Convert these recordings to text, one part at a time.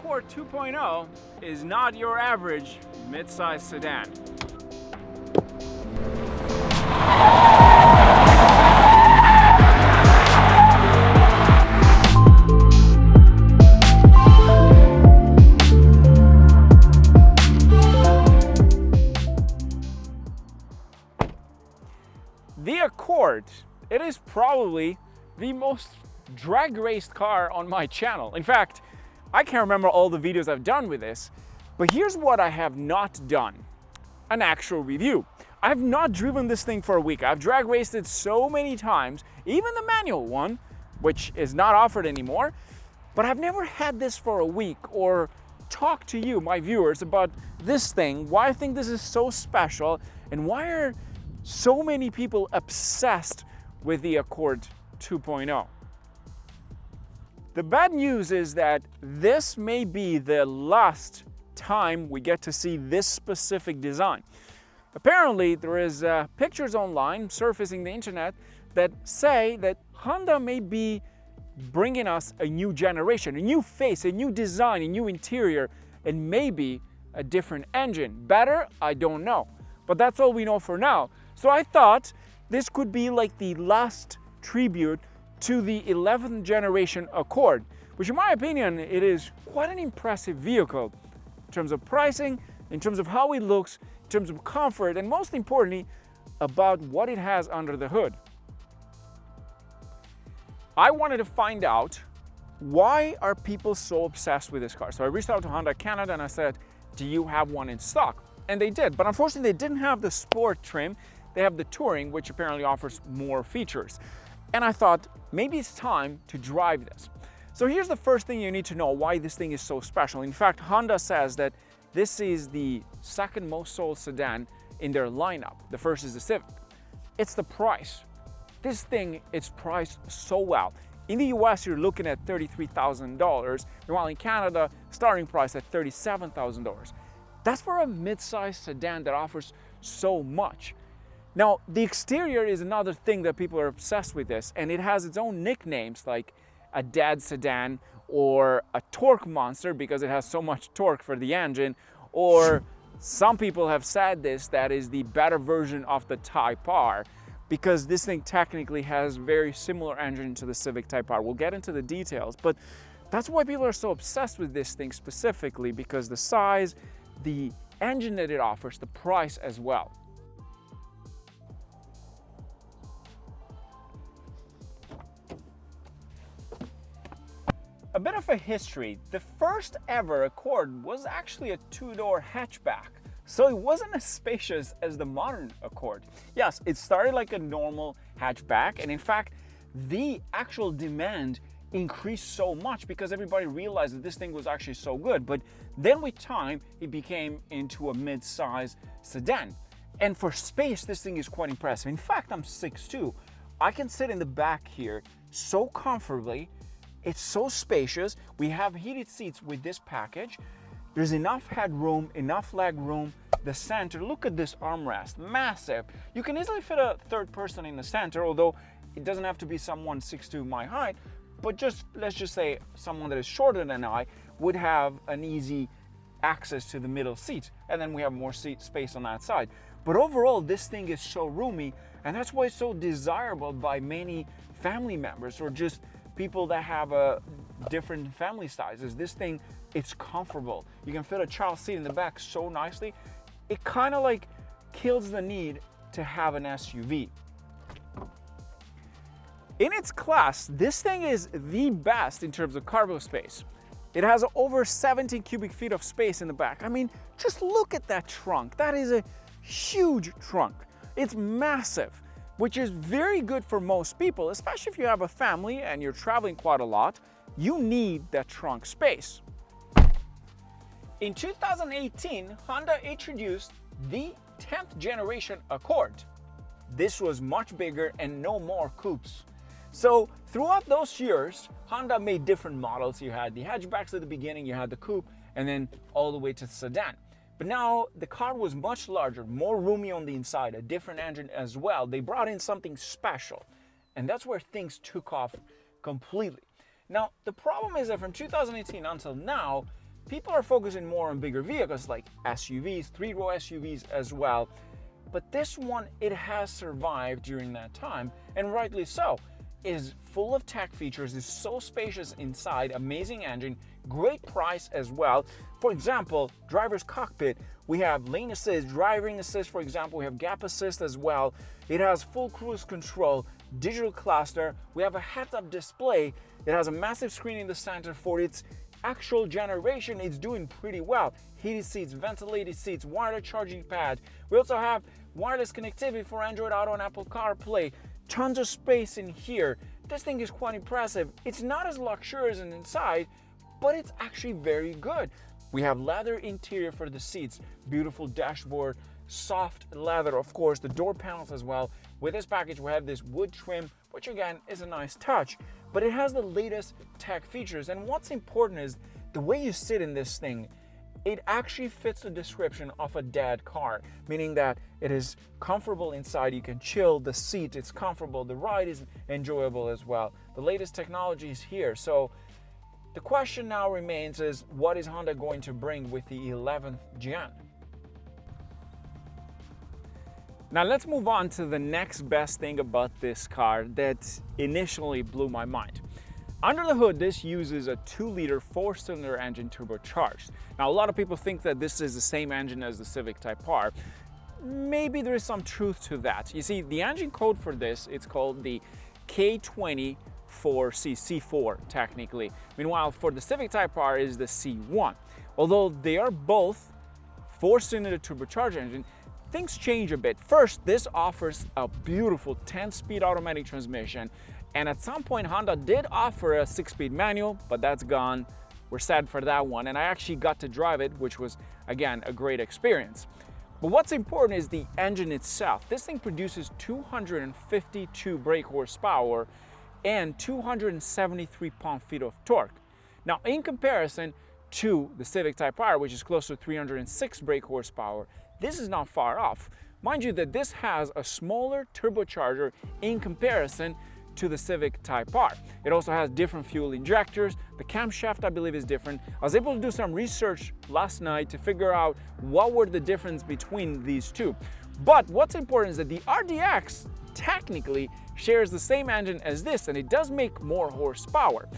Accord 2.0 is not your average mid-size sedan. The Accord, it is probably the most drag raced car on my channel. In fact, I can't remember all the videos I've done with this, but here's what I have not done: an actual review. I have not driven this thing for a week. I've drag raced it so many times, even the manual one, which is not offered anymore, but I've never had this for a week or talked to you, my viewers, about this thing, why I think this is so special, and why are so many people obsessed with the Accord 2.0. The bad news is that this may be the last time we get to see this specific design. Apparently, there is pictures online surfacing the internet that say that Honda may be bringing us a new generation, a new face, a new design, a new interior, and maybe a different engine. Better? I don't know. But that's all we know for now. So I thought this could be like the last tribute to the 11th generation Accord, which in my opinion, it is quite an impressive vehicle in terms of pricing, in terms of how it looks, in terms of comfort, and most importantly, about what it has under the hood. I wanted to find out, why are people so obsessed with this car? So I reached out to Honda Canada and I said, do you have one in stock? And they did, but unfortunately they didn't have the sport trim. They have the Touring, which apparently offers more features. And I thought, maybe it's time to drive this. So here's the first thing you need to know why this thing is so special. In fact, Honda says that this is the second most sold sedan in their lineup. The first is the Civic. It's the price. This thing is priced so well. In the US, you're looking at $33,000, while in Canada, starting price at $37,000. That's for a mid-size sedan that offers so much. Now, the exterior is another thing that people are obsessed with this, and it has its own nicknames like a dad sedan or a torque monster because it has so much torque for the engine, or some people have said that is the better version of the Type R because this thing technically has very similar engine to the Civic Type R. We'll get into the details, but that's why people are so obsessed with this thing specifically, because the size, the engine that it offers, the price as well. A bit of a history. The first ever Accord was actually a two-door hatchback, so it wasn't as spacious as the modern Accord. Yes, it started like a normal hatchback, and in fact, the actual demand increased so much because everybody realized that this thing was actually so good. But then with time, it became into a mid-size sedan. And for space, this thing is quite impressive. In fact, I'm 6'2". I can sit in the back here so comfortably. It's so spacious. We have heated seats with this package. There's enough headroom, enough leg room. The center, look at this armrest, massive. You can easily fit a third person in the center, although it doesn't have to be someone 6'2" my height, but let's just say someone that is shorter than I would have an easy access to the middle seat, and then we have more seat space on that side. But overall, this thing is so roomy, and that's why it's so desirable by many family members or just people that have different family sizes. This thing, it's comfortable. You can fit a child seat in the back so nicely. It kind of like kills the need to have an SUV. In its class, this thing is the best in terms of cargo space. It has over 17 cubic feet of space in the back. I mean, just look at that trunk. That is a huge trunk. It's massive, which is very good for most people, especially if you have a family and you're traveling quite a lot. You need that trunk space. In 2018, Honda introduced the 10th generation Accord. This was much bigger and no more coupes. So throughout those years, Honda made different models. You had the hatchbacks at the beginning, you had the coupe, and then all the way to the sedan. But now the car was much larger, more roomy on the inside, a different engine as well. They brought in something special, and that's where things took off completely. Now, the problem is that from 2018 until now, people are focusing more on bigger vehicles like SUVs, three-row SUVs as well. But this one, it has survived during that time, and rightly so. It is full of tech features, is so spacious inside, amazing engine, great price as well. For example, driver's cockpit, we have lane assist, driving assist, for example, we have gap assist as well. It has full cruise control, digital cluster, we have a heads-up display, it has a massive screen in the center for its actual generation. It's doing pretty well. Heated seats, ventilated seats, wireless charging pad. We also have wireless connectivity for Android Auto and Apple CarPlay. Tons of space in here. This thing is quite impressive. It's not as luxurious inside, but it's actually very good. We have leather interior for the seats, beautiful dashboard, soft leather, of course, the door panels as well. With this package, we have this wood trim, which again is a nice touch, but it has the latest tech features. And what's important is the way you sit in this thing. It actually fits the description of a dad car, meaning that it is comfortable inside, you can chill, the seat is comfortable, the ride is enjoyable as well. The latest technology is here. So the question now remains is, what is Honda going to bring with the 11th gen? Now let's move on to the next best thing about this car that initially blew my mind. Under the hood, this uses a 2-liter 4-cylinder engine turbocharged. Now, a lot of people think that this is the same engine as the Civic Type R. Maybe there is some truth to that. You see, the engine code for this, it's called the K20 C4 technically. Meanwhile, for the Civic Type R is the C1. Although they are both 4-cylinder turbocharged engine, things change a bit. First, this offers a beautiful 10-speed automatic transmission. And at some point, Honda did offer a 6-speed manual, but that's gone. We're sad for that one. And I actually got to drive it, which was, again, a great experience. But what's important is the engine itself. This thing produces 252 brake horsepower and 273 pound-feet of torque. Now, in comparison to the Civic Type R, which is close to 306 brake horsepower, this is not far off. Mind you that this has a smaller turbocharger in comparison to the Civic Type R. It also has different fuel injectors. The camshaft, I believe, is different. I was able to do some research last night to figure out what were the difference between these two. But what's important is that the RDX technically shares the same engine as this, and it does make more horsepower.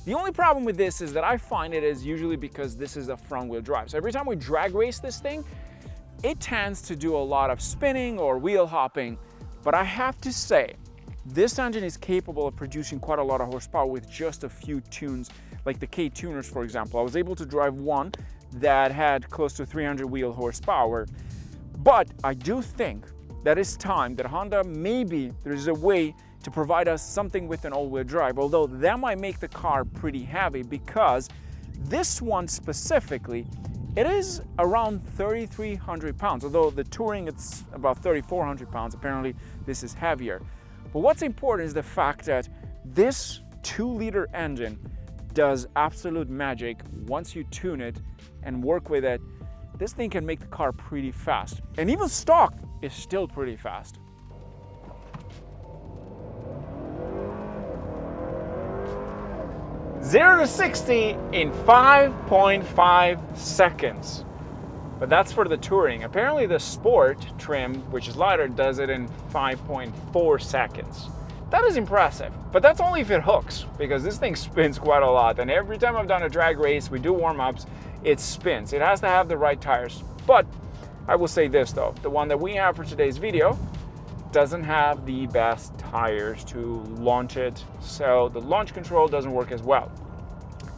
The only problem with this is that I find it is usually because this is a front-wheel drive. So every time we drag race this thing, it tends to do a lot of spinning or wheel hopping. But I have to say, this engine is capable of producing quite a lot of horsepower with just a few tunes, like the K tuners, for example. I was able to drive one that had close to 300 wheel horsepower. But I do think that it's time that Honda, maybe there's a way to provide us something with an all-wheel drive, although that might make the car pretty heavy, because this one specifically, it is around 3,300 pounds, although the Touring, it's about 3,400 pounds. Apparently, this is heavier. But what's important is the fact that this 2-liter engine does absolute magic. Once you tune it and work with it, this thing can make the car pretty fast. And even stock is still pretty fast. Zero to 60 in 5.5 seconds. But that's for the Touring. Apparently the Sport trim, which is lighter, does it in 5.4 seconds. That is impressive, but that's only if it hooks, because this thing spins quite a lot. And every time I've done a drag race, we do warm-ups, it spins. It has to have the right tires. But I will say this though, the one that we have for today's video doesn't have the best tires to launch it, so the launch control doesn't work as well.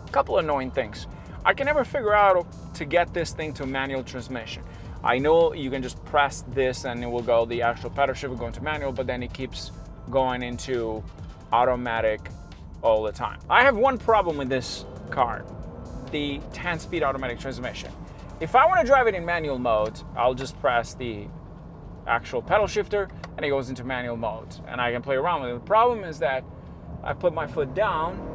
A couple annoying things. I can never figure out to get this thing to manual transmission. I know you can just press this and it will go, the actual pedal shift will go into manual, but then it keeps going into automatic all the time. I have one problem with this car, the 10-speed automatic transmission. If I want to drive it in manual mode, I'll just press the actual pedal shifter and it goes into manual mode and I can play around with it. The problem is that I put my foot down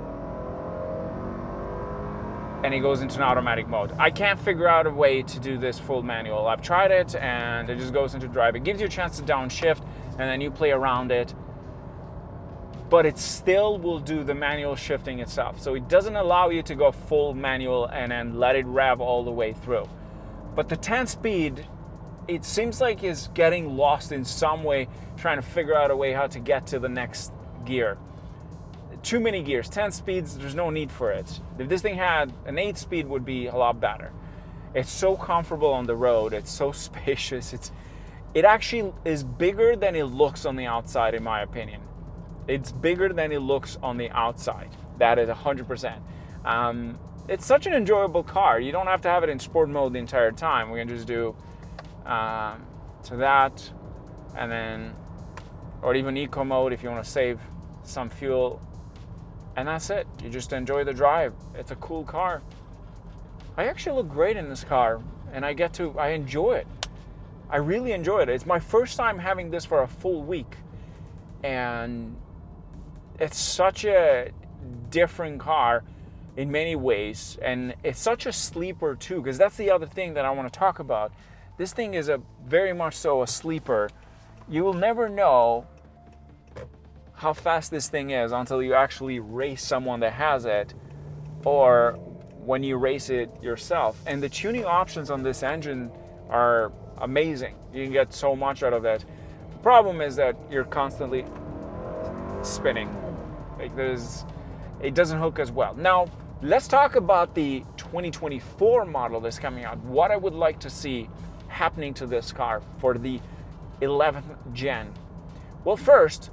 and it goes into an automatic mode. I can't figure out a way to do this full manual. I've tried it and it just goes into drive. It gives you a chance to downshift and then you play around it. but it still will do the manual shifting itself. So it doesn't allow you to go full manual and then let it rev all the way through. But the 10-speed, it seems like is getting lost in some way, trying to figure out a way how to get to the next gear. Too many gears, 10 speeds, there's no need for it. If this thing had an 8-speed, would be a lot better. It's so comfortable on the road, it's so spacious, it actually is bigger than it looks on the outside, in my opinion. It's bigger than it looks on the outside. That is 100%. It's such an enjoyable car. You don't have to have it in sport mode the entire time. We can just do to that, and then, or even eco mode if you want to save some fuel. And that's it. You just enjoy the drive. It's a cool car. I actually look great in this car, and I enjoy it. I really enjoy it. It's my first time having this for a full week, and it's such a different car in many ways, and it's such a sleeper too, because that's the other thing that I want to talk about. This thing is very much so a sleeper. You will never know how fast this thing is until you actually race someone that has it, or when you race it yourself. And the tuning options on this engine are amazing. You can get so much out of it. The problem is that you're constantly spinning. Like it doesn't hook as well. Now, let's talk about the 2024 model that's coming out. What I would like to see happening to this car for the 11th gen. Well, first,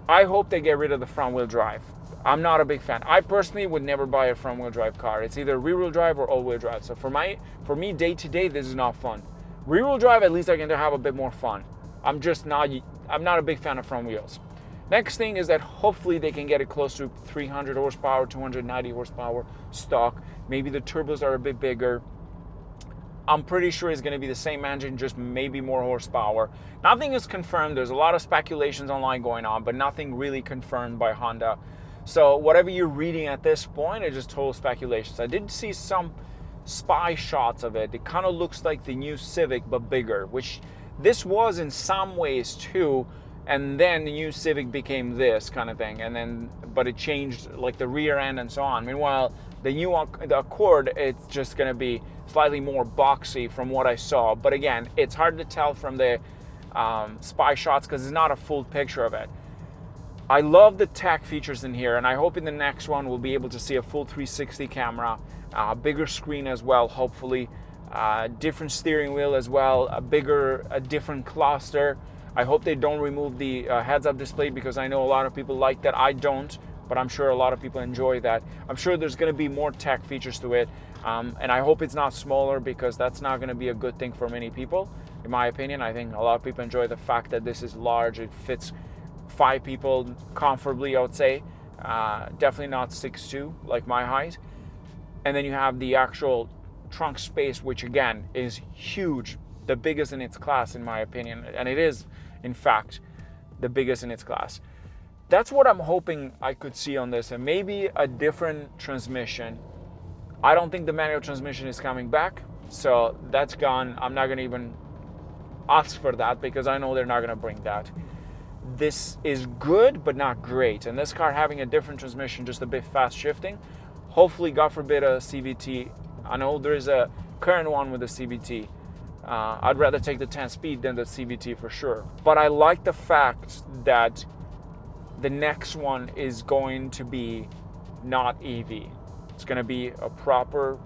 I hope they get rid of the front wheel drive. I'm not a big fan. I personally would never buy a front wheel drive car. It's either rear wheel drive or all wheel drive. So for me, day to day, this is not fun. Rear wheel drive, at least I can have a bit more fun. I'm not a big fan of front wheels. Next thing is that hopefully they can get it close to 300 horsepower, 290 horsepower stock. Maybe the turbos are a bit bigger. I'm pretty sure it's going to be the same engine, just maybe more horsepower. Nothing is confirmed. There's a lot of speculations online going on, but nothing really confirmed by Honda. So whatever you're reading at this point is just total speculations. I did see some spy shots of it. It kind of looks like the new Civic, but bigger, which this was in some ways too. And then the new Civic became this kind of thing, but it changed like the rear end and so on. Meanwhile, the Accord, it's just going to be slightly more boxy from what I saw. But again, it's hard to tell from the spy shots because it's not a full picture of it. I love the tech features in here, and I hope in the next one we'll be able to see a full 360 camera, bigger screen as well, hopefully, different steering wheel as well, a different cluster. I hope they don't remove the heads-up display, because I know a lot of people like that. I don't, but I'm sure a lot of people enjoy that. I'm sure there's going to be more tech features to it, and I hope it's not smaller, because that's not going to be a good thing for many people, in my opinion. I think a lot of people enjoy the fact that this is large. It fits 5 people comfortably, I would say. Definitely not 6'2", like my height. And then you have the actual trunk space, which again is huge, the biggest in its class, in my opinion, and it is in fact the biggest in its class. That's what I'm hoping I could see on this, and maybe a different transmission. I don't think the manual transmission is coming back, so that's gone. I'm not gonna even ask for that, because I know they're not gonna bring that. This is good but not great, and this car having a different transmission, just a bit fast shifting, hopefully, God forbid, a CVT. I know there is a current one with a CVT. I'd rather take the 10-speed than the CVT for sure. But I like the fact that the next one is going to be not EV. It's going to be a proper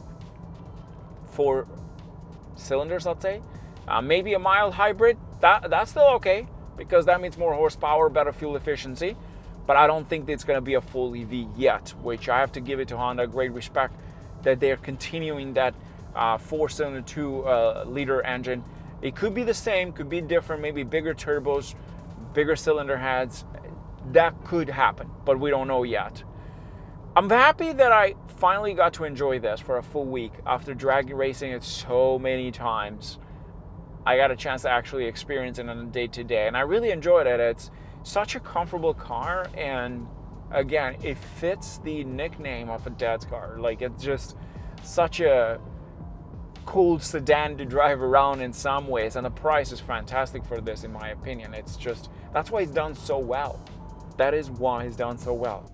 4 cylinders, let's say. Maybe a mild hybrid. That's still okay, because that means more horsepower, better fuel efficiency. But I don't think it's going to be a full EV yet, which I have to give it to Honda great respect that they're continuing that 4-cylinder 2-liter engine. It could be the same, could be different, maybe bigger turbos, bigger cylinder heads. That could happen, but we don't know yet. I'm happy that I finally got to enjoy this for a full week after drag racing it so many times. I got a chance to actually experience it on a day-to-day, and I really enjoyed it. It's such a comfortable car, and again, it fits the nickname of a dad's car. Like, it's just such a cool sedan to drive around in some ways, and the price is fantastic for this, in my opinion. It's just, that's why it's done so well. That is why he's done so well.